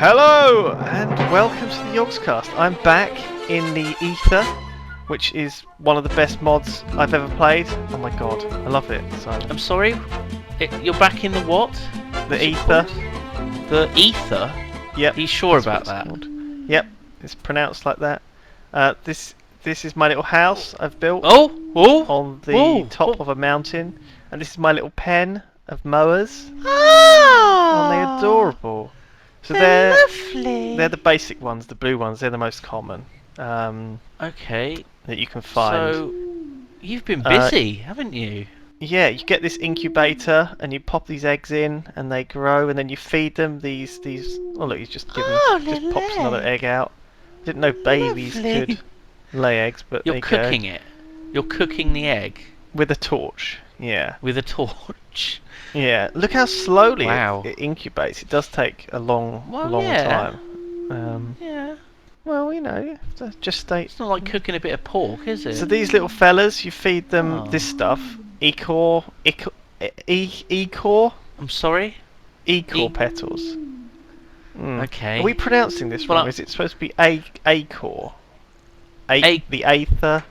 Hello and welcome to the Yogscast. I'm back in the Aether, which is one of the best mods I've ever played. Oh my god, I love it. So I'm sorry, you're back in the what? the Aether. The Aether? Yep. Are you sure that's about what that? it's called. Yep, it's pronounced like that. This is my little house I've built on the top of a mountain, and this is my little pen of mowers. Oh, Aren't they adorable? So they're lovely. they're the basic ones, the blue ones. They're the most common Okay, that you can find. so you've been busy, haven't you? Yeah, you get this incubator and you pop these eggs in and they grow, and then you feed them these. Oh look, he's just just pops another egg out. I didn't know babies could lay eggs, but You're there you cooking go. it. You're cooking the egg With a torch. Yeah. with a torch. Yeah. Look how slowly Wow. it incubates. It does take a long yeah. time. Yeah, Well, you know, just stay. it's not like cooking a bit of pork, is it? So these little fellas, you feed them this Oh. stuff. Ecor I'm sorry. petals. Okay. Are we pronouncing this Well, wrong? Is it supposed to be acor? The Aether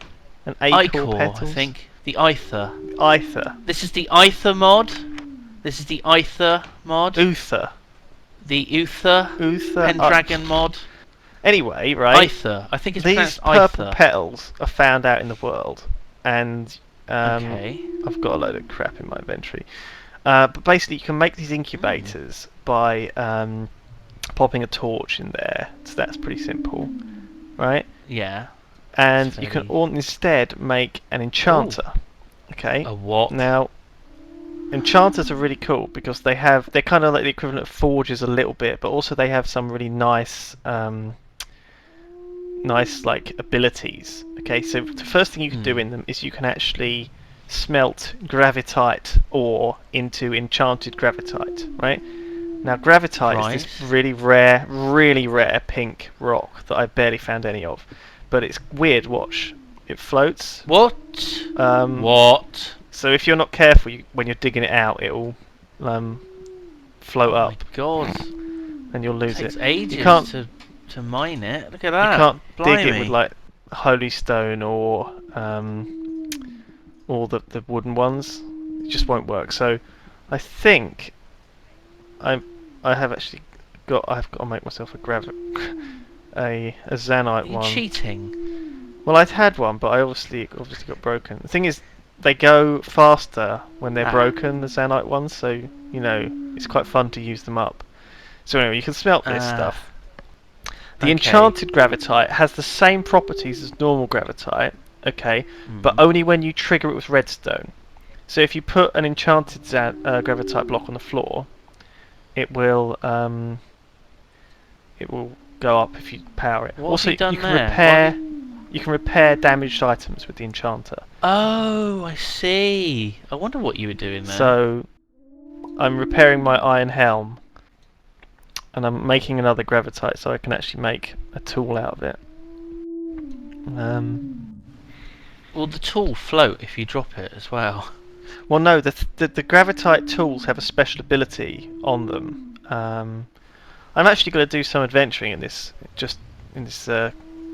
and acor Icor, petals? I think. The Aether. Aether. This is the Aether mod. This is the Aether mod. Uther. The Uther. Uther. Pendragon mod. Anyway, right. Aether. I think it's These pronounced purple Aether. petals are found out in the world, and Okay. I've got a load of crap in my inventory. But basically, you can make these incubators by popping a torch in there. So that's pretty simple, right? Yeah. And It's you can very- instead make an enchanter. Okay. A what? Now, enchanters are really cool because they're kind of like the equivalent of forges a little bit, but also they have some really nice like abilities. Okay, so the first thing you can do in them is you can actually smelt gravitite ore into enchanted gravitite, right? Now gravitite is this really rare pink rock that I've barely found any of, but it's weird. Watch, it floats. What? What? So if you're not careful, when you're digging it out, it'll float Oh up, my god. and you'll lose It takes it. ages You can't to mine it. Look at that. you can't dig it Blimey. with like holy stone or the wooden ones. It just won't work. So I think I have actually I've got to make myself a zanite Are you one. cheating? Well, I'd had one, but I obviously got broken. The thing is, they go faster when they're broken, the zanite ones. So you know, it's quite fun to use them up. So anyway, you can smelt this stuff. The enchanted gravitite has the same properties as normal gravitite, okay, but only when you trigger it with redstone. So if you put an enchanted gravitite block on the floor, it will go up if you power it. What Also, have you done you can there? repair damaged items with the enchanter. Oh, I see. I wonder what you were doing there. So I'm repairing my iron helm, and I'm making another gravitite so I can actually make a tool out of it. Will the tool float if you drop it as well? Well, no, the gravitite tools have a special ability on them. I'm actually going to do some adventuring in this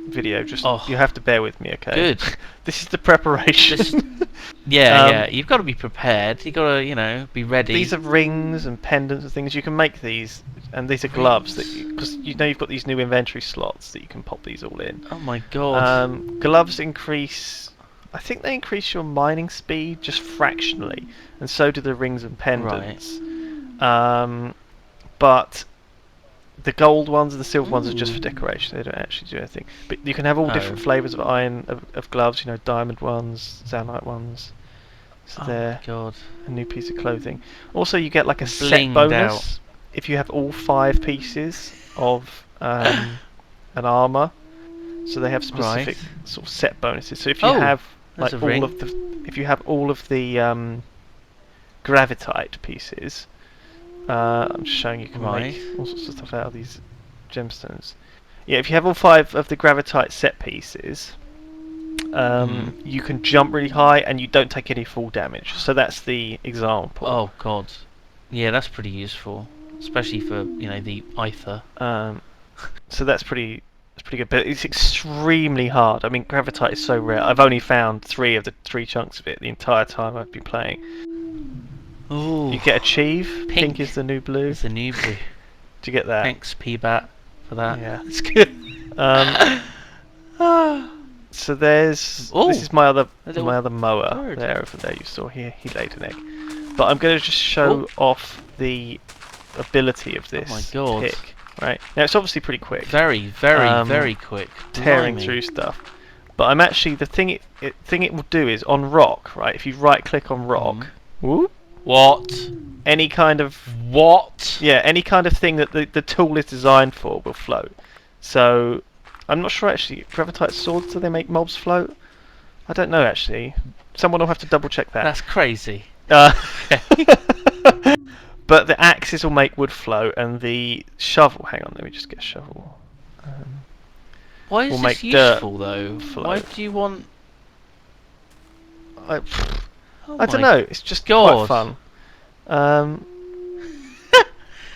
video. You have to bear with me, okay? Good. This is the preparation. Yeah. You've got to be prepared. You've got to, be ready. These are rings and pendants and things. You can make these, and these are gloves because you've got these new inventory slots that you can pop these all in. Oh my god. Gloves increase. I think they increase your mining speed just fractionally, and so do the rings and pendants. Right. But the gold ones and the silver ones are just for decoration. They don't actually do anything. But you can have all different flavours of of gloves. Diamond ones, zanite ones. So they're a new piece of clothing. Also, you get like a set bonus if you have all 5 pieces of an armour. So they have specific sort of set bonuses. So if you have like if you have all of the gravitite pieces, I'm just showing you can make all sorts of stuff out of these gemstones. Yeah, if you have all 5 of the gravitite set pieces, you can jump really high and you don't take any fall damage. So that's the example. Oh god. Yeah, that's pretty useful. especially for the Aether. So that's pretty good, but it's extremely hard. I mean, Gravitite is so rare. I've only found 3 of the 3 chunks of it the entire time I've been playing. Ooh, You get Achieve. Pink is the new blue. It's the new blue. Do you get that? Thanks, P-Bat, for that. Yeah. It's good. So there's this is my other mower bird. there over there. You saw here he laid an egg, but I'm going to just show off the ability of this pick. Right now, it's obviously pretty quick. Very, very, very quick. Tearing through stuff. But I'm actually the thing it will do is on rock. Right, if you right click on rock, whoop, what? Any kind of what? Yeah, any kind of thing that the tool is designed for will float. So I'm not sure actually. Gravitite swords, do they make mobs float? I don't know actually. Someone will have to double check that. That's crazy. But the axes will make wood float, and the shovel. Hang on, let me just get a shovel. Why is this useful though? Why do you want? I don't know. It's just quite fun.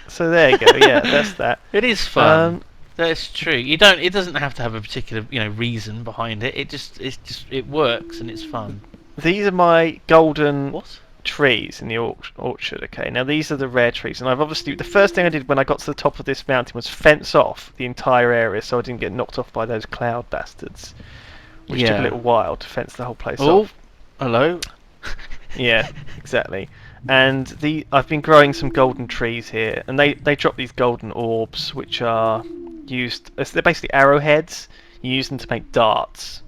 So there you go. Yeah, that's that. It is fun. That's true. You don't. It doesn't have to have a particular reason behind it. It works and it's fun. These are my golden trees in the orchard. Okay, now these are the rare trees, and I've obviously the first thing I did when I got to the top of this mountain was fence off the entire area so I didn't get knocked off by those cloud bastards, which took a little while to fence the whole place off. Hello. Yeah, exactly. And I've been growing some golden trees here, and they drop these golden orbs, which are used. They're basically arrowheads. You use them to make darts.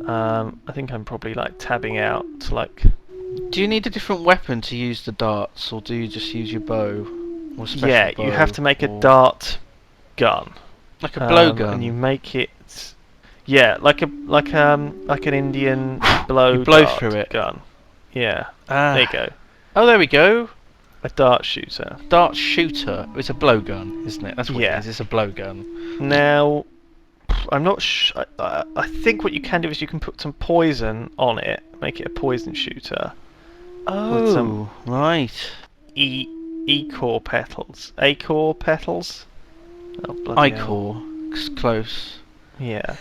I think I'm probably tabbing out to Do you need a different weapon to use the darts, or do you just use your bow? Or yeah, you have to make a dart gun, like a blowgun, and you make it. Yeah, like an Indian blow through it gun. Yeah, there you go. Oh, there we go. A dart shooter. Dart shooter. It's a blowgun, isn't it? That's what it is. It's a blowgun. Now, I'm not sure. I think what you can do is you can put some poison on it, make it a poison shooter. Oh, some right. Core petals. Acore petals. Oh, bloody Icore. Close. Yeah.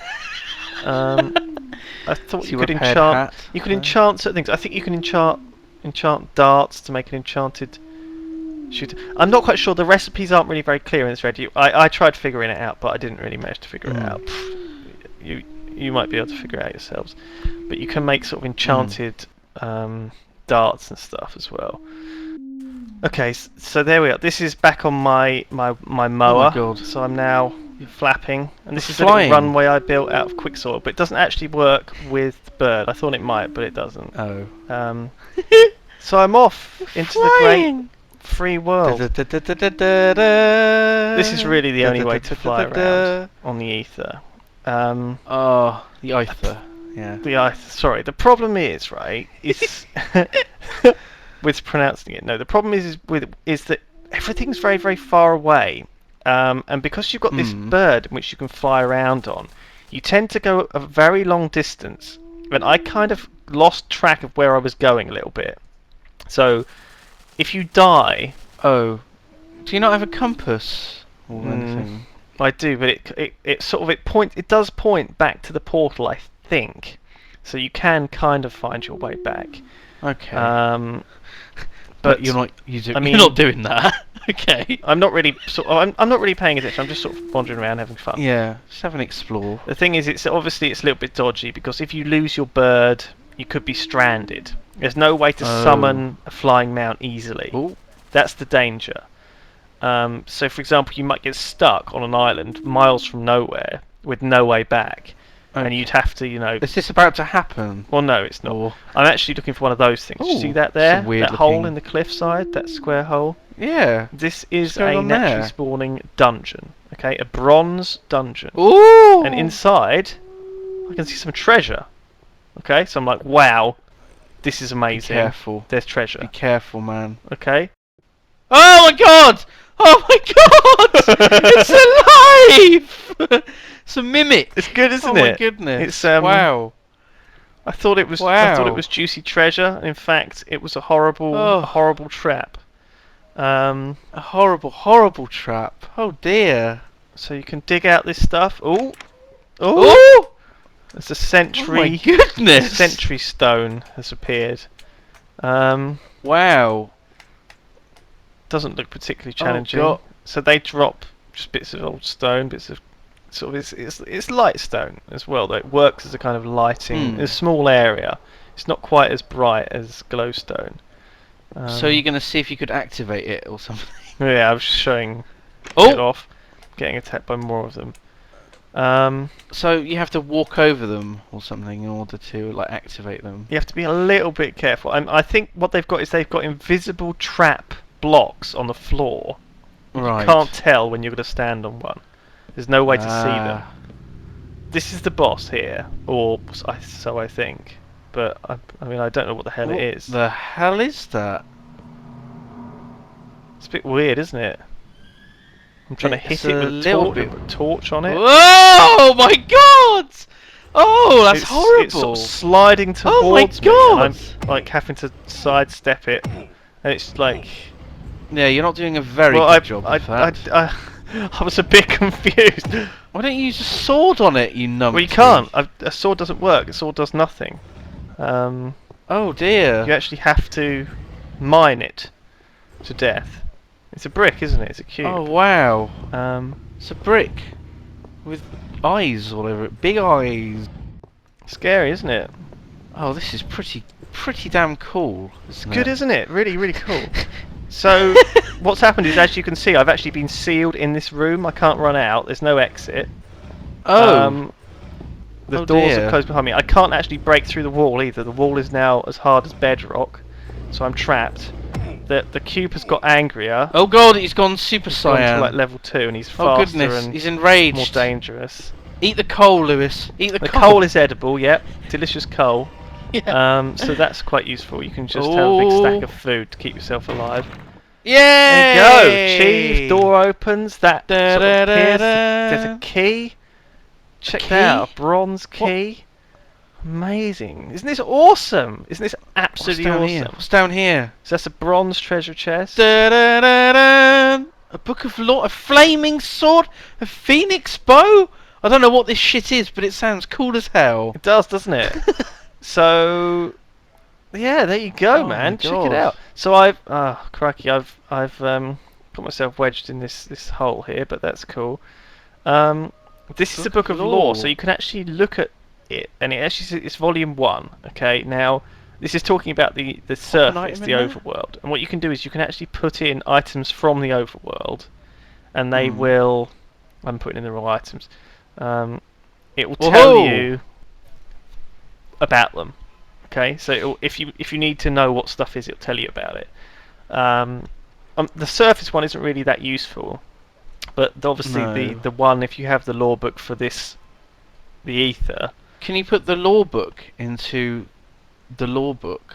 I thought you could enchant. You could enchant certain things. I think you can enchant darts to make an enchanted shooter. I'm not quite sure. The recipes aren't really very clear in this review. I tried figuring it out, but I didn't really manage to figure it out. You might be able to figure it out yourselves. But you can make sort of enchanted darts and stuff as well. Okay, so there we are. This is back on my mower. Oh my God. So I'm now flapping, and this is a little runway I built out of quicksoil, but it doesn't actually work with bird. I thought it might, but it doesn't. Oh. So I'm off into the great free world. This is really the only way to fly around on the Aether. The Aether. Yeah. The Aether. Sorry. The problem is, right, is with pronouncing it. No, the problem is that everything's very, very far away. And because you've got this bird which you can fly around on, you tend to go a very long distance. And I kind of lost track of where I was going a little bit. So, if you die... Oh. Do you not have a compass or anything? I do, but it does point back to the portal, I think. So you can kind of find your way back. Okay. But you're not doing that. Okay. I'm not really I'm not really paying attention. I'm just sort of wandering around having fun. Yeah, just have an explore. The thing is, it's a little bit dodgy because if you lose your bird, you could be stranded. There's no way to summon a flying mount easily. Ooh. That's the danger. So, for example, you might get stuck on an island miles from nowhere with no way back. And you'd have to, Is this about to happen? Well, no, it's not. I'm actually looking for one of those things. You see that there? That hole in the cliffside, that square hole? Yeah. This is a naturally spawning dungeon. Okay, a bronze dungeon. Ooh! And inside, I can see some treasure. Okay, so I'm like, wow, this is amazing. Be careful. There's treasure. Be careful, man. Okay. Oh my God! Oh my God! It's alive! It's a mimic. It's good, isn't it? Oh my goodness! It's wow. I thought it was. Wow. I thought it was juicy treasure. In fact, it was a horrible trap. Um, A horrible, horrible trap. Oh dear. so you can dig out this stuff. Oh, oh! Oh! There's a Oh my sentry. goodness! Sentry stone has appeared. Wow. Doesn't look particularly Oh, challenging. God. So they drop just bits of old stone, bits of sort of it's light stone as well. Though it works as a kind of lighting in a small area. It's not quite as bright as glowstone. So you're going to see if you could activate it or something? Yeah, I was just showing it Oh! off. Getting attacked by more of them. So you have to walk over them or something in order to like activate them. You have to be a little bit careful. I think what they've got is they've got invisible trap blocks on the floor. Right. You can't tell when you're going to stand on one. There's no way to see them. This is the boss here, or so I think. But I mean, I don't know what the hell What it is. the hell is that? It's a bit weird, isn't it? I'm trying to hit It's it a with a little torch, bit- torch on it. Oh my god! Oh, that's horrible! It's sort of sliding Oh my towards me, and I'm God! like having to sidestep it, and it's like. Yeah, you're not doing a very Well, good job of that. I was a bit confused. Why don't you use a sword on it, you numpty? Well, you can't. A sword doesn't work. A sword does nothing. Oh dear. You actually have to mine it to death. It's a brick, isn't it? It's a cube. Oh wow. Um, It's a brick with eyes all over it. Big eyes. scary, isn't it? Oh, this is pretty damn cool. It's good, isn't it? Really, really cool. So, what's happened is, as you can see, I've actually been sealed in this room. I can't run out. There's no exit. Oh. The Oh doors dear. are closed behind me. I can't actually break through the wall either. The wall is now as hard as bedrock, so I'm trapped. The cube has got angrier. Oh god, he's gone Super He's gone to Saiyan. like level 2, and he's Oh faster goodness, and he's enraged. more dangerous. Eat the coal, Lewis. Eat the The coal. coal is edible. Yep, delicious coal. Yeah. So that's quite useful. You can just have a big stack Oh. of food to keep yourself alive. Yay! There you go. Achieved. Door opens. That Da, sort of da, appears. da, There's da. a key. Check key? that out. A bronze key. Amazing. Isn't this awesome? Isn't this absolutely What's down awesome? here? What's down here? So that's a bronze treasure chest. Da, da, da, da. A book of law, a flaming sword, a phoenix bow. I don't know what this shit is, but it sounds cool as hell. It does, doesn't it? So, yeah, there you go, Oh man. my Check God. it out. So crikey, I've got myself wedged in this hole here, but that's cool. This is a book of law, so you can actually look at it, and it actually says it's volume 1. Okay, now this is talking about the surface, item the in there? overworld, and what you can do is you can actually put in items from the overworld, and they will. I'm putting in the wrong items. It will tell Whoa! you about them. Okay, so if you need to know what stuff is, it'll tell you about it. The surface one isn't really that useful, but obviously No. the one, if you have the law book for this, the Aether, Can you put the law book into the law book?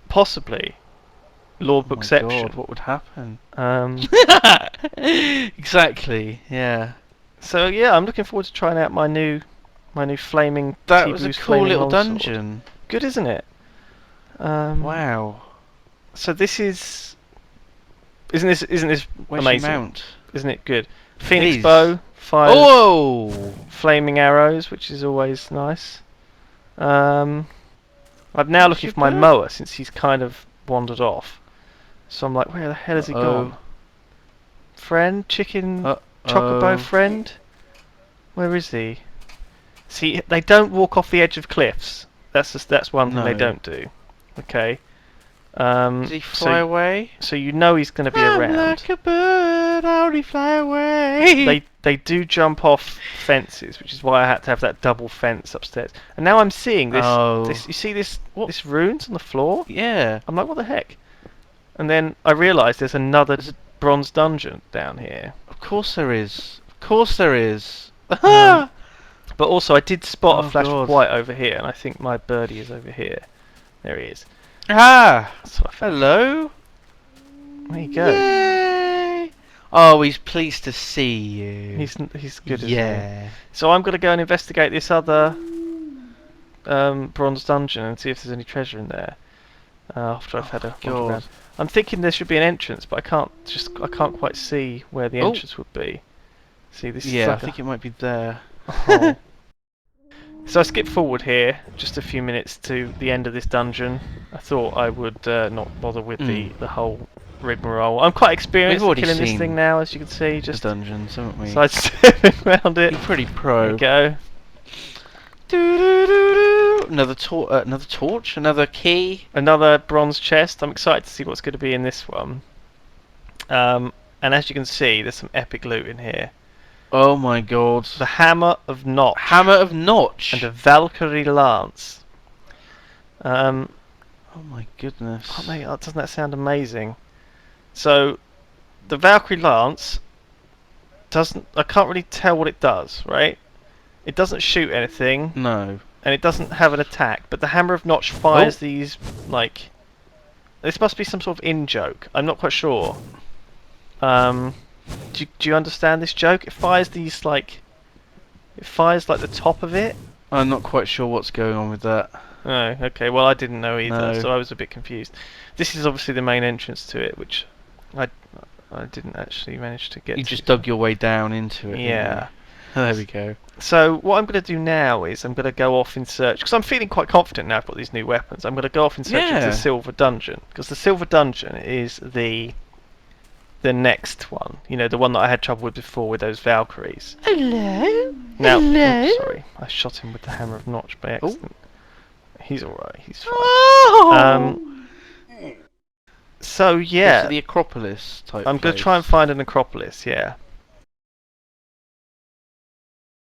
possibly law Oh my bookception. God, what would happen? Um, Exactly. Yeah. so yeah, I'm looking forward to trying out my new flaming. That was a T-Blue's cool flaming little longsword. dungeon. Good, isn't it? Wow. So this is. Isn't this Where's amazing? your mount? Isn't it good? Phoenix Please. bow, fire. Oh! Flaming arrows, which is always nice. I'm now looking for my Super. mower since he's kind of wandered off. So I'm like, where the hell has he Uh-oh. gone? Friend, chicken, Uh-oh. chocobo friend? Where is he? See, they don't walk off the edge of cliffs. That's one thing they No. don't do. Okay. Does he fly away? So you know he's going to be I'm around. like a bird, I only fly away. They do jump off fences, which is why I had to have that double fence upstairs. And now I'm seeing this. Oh. You see this runes on the floor? Yeah. I'm like, what the heck? And then I realised there's another bronze dungeon down here. Of course there is. Of course there is. But also I did spot Oh a flash God. of white over here, and I think my birdie is over here. There he is. Ah! That's what I found. Hello. There you go. Yay! Oh, he's pleased to see you. He's good, isn't Yeah. he? So I'm going to go and investigate this other bronze dungeon and see if there's any treasure in there. after I've Oh had a my wander God. around. I'm thinking there should be an entrance, but I can't quite see where the Oh. entrance would be. See, this is Yeah, I like think it might be there. a hole. So I skipped forward here just a few minutes to the end of this dungeon. I thought I would not bother with the whole rigmarole. I'm quite We've experienced at already killing this seen thing now, as you can see. the Just dungeons, haven't we? sidestepping around it. You're pretty There pro. you go. Another torch, another key. Another bronze chest. I'm excited to see what's going to be in this one. And as you can see, there's some epic loot in here. Oh my God. The Hammer of Notch. Hammer of Notch. And a Valkyrie Lance. Oh Oh my goodness. mate, doesn't that sound amazing? So, the Valkyrie Lance doesn't... I can't really tell what it does, right? It doesn't shoot anything. No. And it doesn't have an attack. But the Hammer of Notch fires these, like... This must be some sort of in-joke. I'm not quite sure. Do you understand this joke? It fires these, like... It fires, like, the top of it. I'm not quite sure what's going on with that. Oh, okay. Well, I didn't know either, No. so I was a bit confused. This is obviously the main entrance to it, which I didn't actually manage to get You to. just dug your way down into it. Yeah. There we go. So what I'm going to do now is I'm going to go off in search, because I'm feeling quite confident now I've got these new weapons. I'm going to go off in search of Yeah. the Silver Dungeon, because the Silver Dungeon is the next one. You know, the one that I had trouble with before with those Valkyries. Hello. Now, Hello. oops, sorry, I shot him with the Hammer of Notch by accident. He's alright, he's fine. Oh. So yeah, So the Acropolis type. I'm going to try and find an Acropolis, yeah.